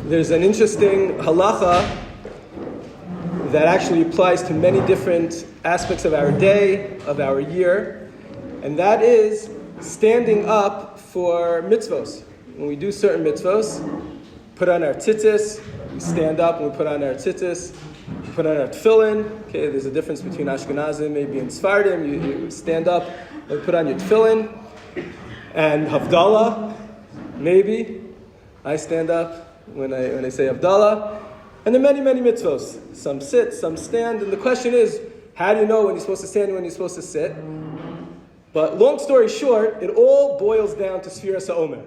There's an interesting halacha that actually applies to many different aspects of our day, of our year, and that is standing up for mitzvos. When we do certain mitzvos, put on our tzitzis, we stand up and we put on our tzitzis, we put on our tefillin. Okay, there's a difference between Ashkenazim, maybe in Sfardim, you stand up and put on your tefillin, and Havdalah, maybe. I stand up when I say Havdalah. And there are many, many mitzvos. Some sit, some stand. And the question is, how do you know when you're supposed to stand and when you're supposed to sit? But long story short, it all boils down to Sfiras HaOmer.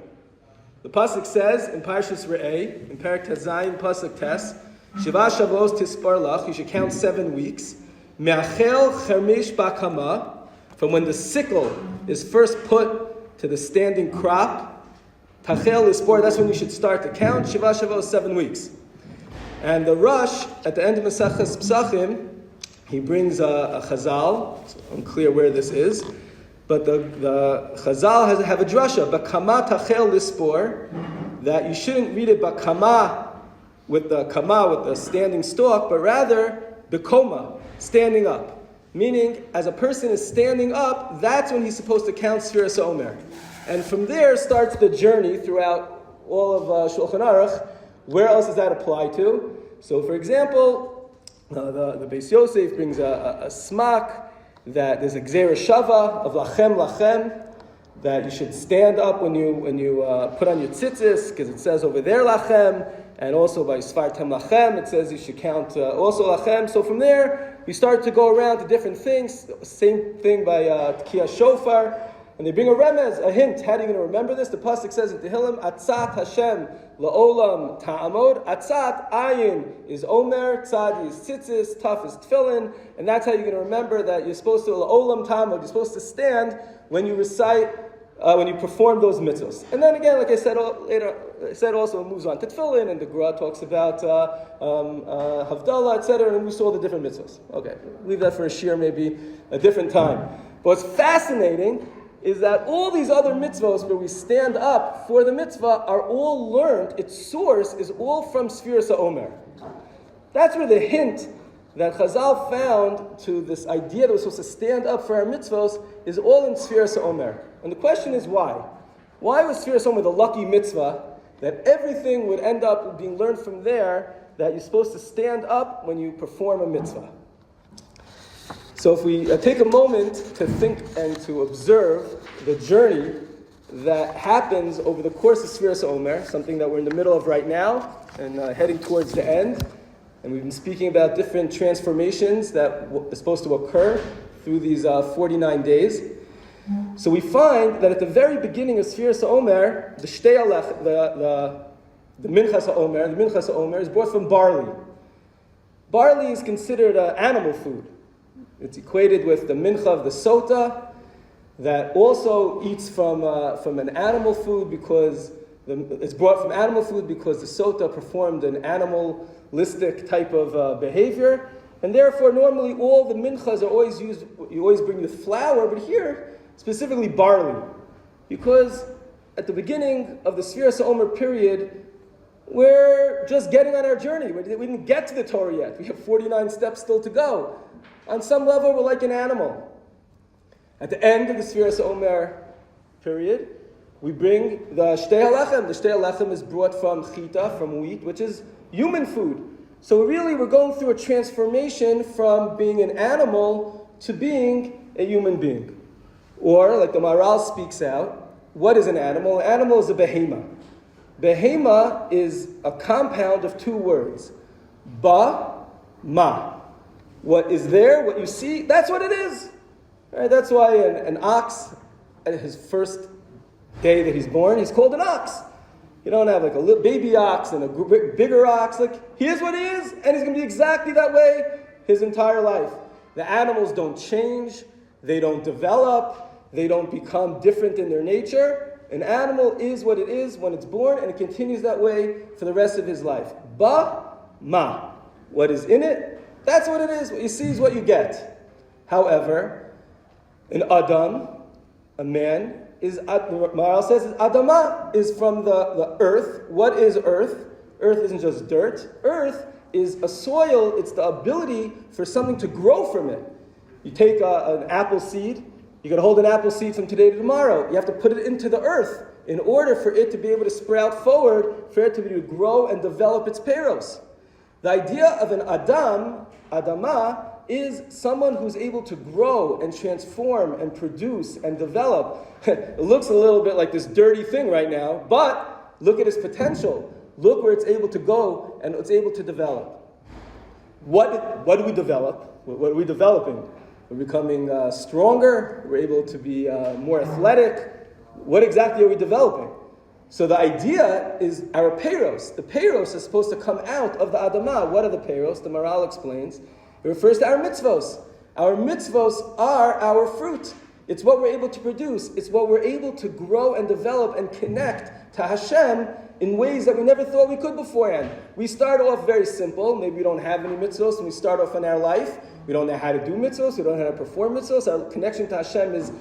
The pasuk says in Parshas Re'eh, in Perek Tezayim, pasuk Tes, Shiva Shavos Tispar Lach, you should count 7 weeks. Me'achel Chermish Bakama, from when the sickle is first put to the standing crop. Tachel Ispor, that's when you should start to count. Shiva Shavos, 7 weeks. And the Rosh, at the end of Maseches Psachim, he brings a Chazal. It's unclear where this is. But the Chazal have a drasha, Bakama Tachel Lispor, that you shouldn't read it Bakama with the standing stalk, but rather Bekoma, standing up. Meaning, as a person is standing up, that's when he's supposed to count Sfiras HaOmer. And from there starts the journey throughout all of Shulchan Aruch. Where else does that apply to? So, for example, the Beis Yosef brings a smak that there's a Gzeira Shava of Lachem, that you should stand up when you put on your tzitzis, because it says over there Lachem, and also by Sfartem Lachem, it says you should count also Lachem. So from there, we start to go around to different things. Same thing by Tkiyah Shofar. And they bring a remez, a hint. How are you going to remember this? The pasuk says in Tehillim, Atzat Hashem la'olam ta'amod. Atzat, ayin, is omer, tzad is tzitzis, taf is tefillin. And that's how you're going to remember that you're supposed to, la'olam ta'amod, you're supposed to stand when you recite, when you perform those mitzvos. And then again, like I said later, it also moves on to tefillin, and the Gra talks about Havdalah, etc., and we saw the different mitzvos. Okay, leave that for a shir, maybe a different time. But what's fascinating is that all these other mitzvos where we stand up for the mitzvah are all learned, its source is all from Sfiras HaOmer. That's where the hint that Chazal found to this idea that we're supposed to stand up for our mitzvos is all in Sfiras HaOmer. And the question is why? Why was Sfiras HaOmer the lucky mitzvah that everything would end up being learned from there, that you're supposed to stand up when you perform a mitzvah? So if we take a moment to think and to observe the journey that happens over the course of Sfiras HaOmer, something that we're in the middle of right now and heading towards the end, and we've been speaking about different transformations that are supposed to occur through these 49 days. So we find that at the very beginning of Sfiras HaOmer, the Minchas HaOmer is brought from barley. Barley is considered animal food. It's equated with the mincha of the sota, that also eats from an animal food because it's brought from animal food because the sota performed an animalistic type of behavior, and therefore normally all the minchas are always used. You always bring the flour, but here specifically barley, because at the beginning of the Sfiras HaOmer period, we're just getting on our journey. We didn't get to the Torah yet. We have 49 steps still to go. On some level, we're like an animal. At the end of the Sfiras HaOmer period, we bring the Shtei HaLechem. The Shtei HaLechem is brought from chita, from wheat, which is human food. So really, we're going through a transformation from being an animal to being a human being. Or, like the Maharal speaks out, what is an animal? An animal is a behema. Behema is a compound of 2 words. Ba, ma. What is there, what you see, that's what it is. Right? That's why an ox, at his first day that he's born, he's called an ox. You don't have like a little baby ox and a bigger ox. Like, he is what he is, and he's going to be exactly that way his entire life. The animals don't change, they don't develop, they don't become different in their nature. An animal is what it is when it's born, and it continues that way for the rest of his life. Ba, ma. What is in it? That's what it is. What you see is what you get. However, an Adam, a man, is, the Maharal says, Adama is from the earth. What is earth? Earth isn't just dirt. Earth is a soil. It's the ability for something to grow from it. You take an apple seed. You can hold an apple seed from today to tomorrow. You have to put it into the earth in order for it to be able to sprout forward, for it to be able to grow and develop its peros. The idea of an Adama, is someone who's able to grow and transform and produce and develop. It looks a little bit like this dirty thing right now, but look at its potential. Look where it's able to go and it's able to develop. What do we develop? What are we developing? We're becoming stronger. We're able to be more athletic. What exactly are we developing? So the idea is our peros. The peros is supposed to come out of the Adama. What are the peros? The Maral explains. It refers to our mitzvos. Our mitzvos are our fruit. It's what we're able to produce. It's what we're able to grow and develop and connect to Hashem in ways that we never thought we could beforehand. We start off very simple. Maybe we don't have any mitzvos, and we start off in our life. We don't know how to do mitzvos. We don't know how to perform mitzvos. Our connection to Hashem is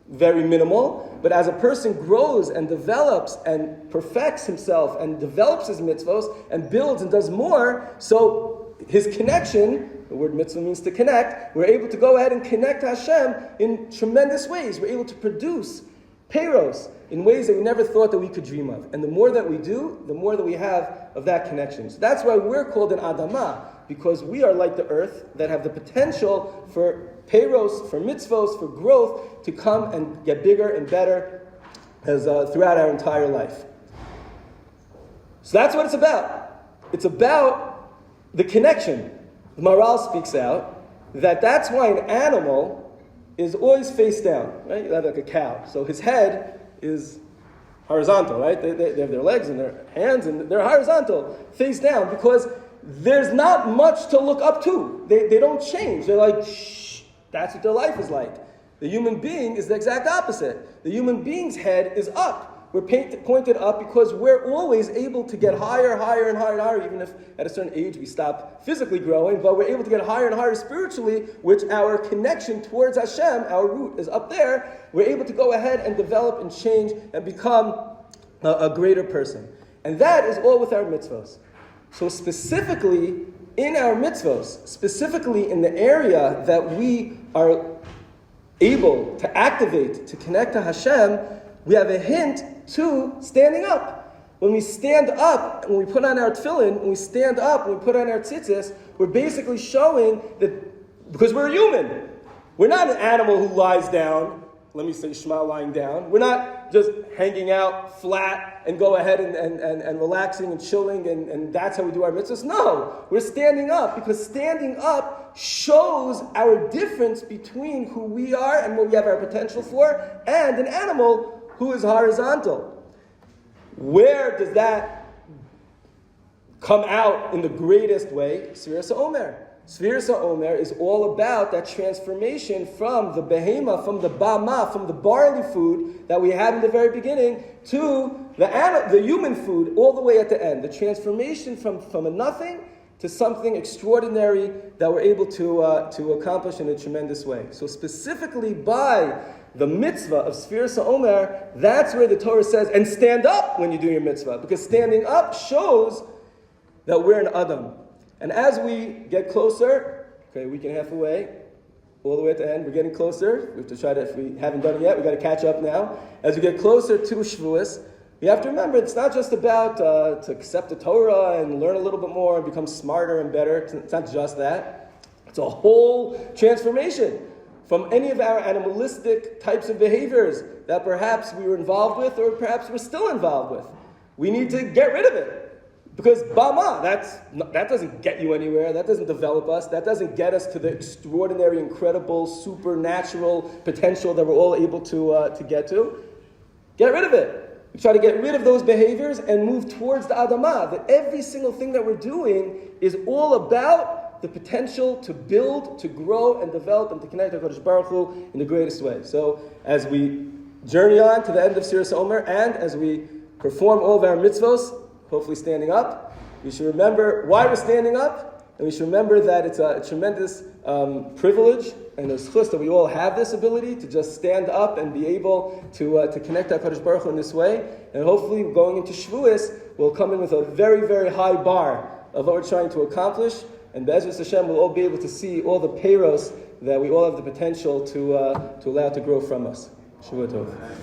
very minimal. But as a person grows and develops and perfects himself and develops his mitzvos and builds and does more, so his connection, the word mitzvah means to connect, we're able to go ahead and connect to Hashem in tremendous ways. We're able to produce peros in ways that we never thought that we could dream of. And the more that we do, the more that we have of that connection. So that's why we're called an Adama, because we are like the earth that have the potential for peros, for mitzvos, for growth to come and get bigger and better as throughout our entire life. So that's what it's about. It's about the connection. The Maral speaks out that that's why an animal is always face down, right? You have like a cow. So his head is horizontal, right? They have their legs and their hands and they're horizontal, face down, because there's not much to look up to. They don't change. They're like, shh, that's what their life is like. The human being is the exact opposite. The human being's head is up. We're pointed up because we're always able to get higher, higher, and higher and higher, even if at a certain age we stop physically growing, but we're able to get higher and higher spiritually, which our connection towards Hashem, our root, is up there. We're able to go ahead and develop and change and become a greater person. And that is all with our mitzvos. So specifically in our mitzvos, specifically in the area that we are able to activate, to connect to Hashem, we have a hint to standing up. When we stand up, when we put on our tefillin, when we stand up, when we put on our tzitzis, we're basically showing that, because we're human, we're not an animal who lies down, let me say Shema lying down. We're not just hanging out flat and go ahead and relaxing and chilling and that's how we do our mitzvahs. No, we're standing up, because standing up shows our difference between who we are and what we have our potential for and an animal who is horizontal. Where does that come out in the greatest way? Sfiras HaOmer. Sfiras HaOmer is all about that transformation from the behema, from the bama, from the barley food that we had in the very beginning to the human food all the way at the end. The transformation from a nothing to something extraordinary that we're able to accomplish in a tremendous way. So specifically by the mitzvah of Sfiras HaOmer, that's where the Torah says, and stand up when you do your mitzvah, because standing up shows that we're an Adam. And as we get closer, a week and a half away, all the way at the end, we're getting closer. We have to try to, if we haven't done it yet, we've got to catch up now. As we get closer to Shavuos, we have to remember it's not just about to accept the Torah and learn a little bit more and become smarter and better. It's not just that. It's a whole transformation from any of our animalistic types of behaviors that perhaps we were involved with or perhaps we're still involved with. We need to get rid of it. Because Bama, that doesn't get you anywhere. That doesn't develop us. That doesn't get us to the extraordinary, incredible, supernatural potential that we're all able to get to. Get rid of it. We try to get rid of those behaviors and move towards the Adama. That every single thing that we're doing is all about the potential to build, to grow, and develop, and to connect to HaKadosh Baruch Hu in the greatest way. So as we journey on to the end of Sfiras HaOmer, and as we perform all of our mitzvos, hopefully standing up, we should remember why we're standing up, and we should remember that it's a tremendous privilege and a zchus that we all have this ability to just stand up and be able to connect to HaKadosh Baruch Hu in this way. And hopefully going into Shavuos, we'll come in with a very, very high bar of what we're trying to accomplish, and Be'ezus Hashem we'll all be able to see all the peiros that we all have the potential to allow to grow from us. Shavua Tov.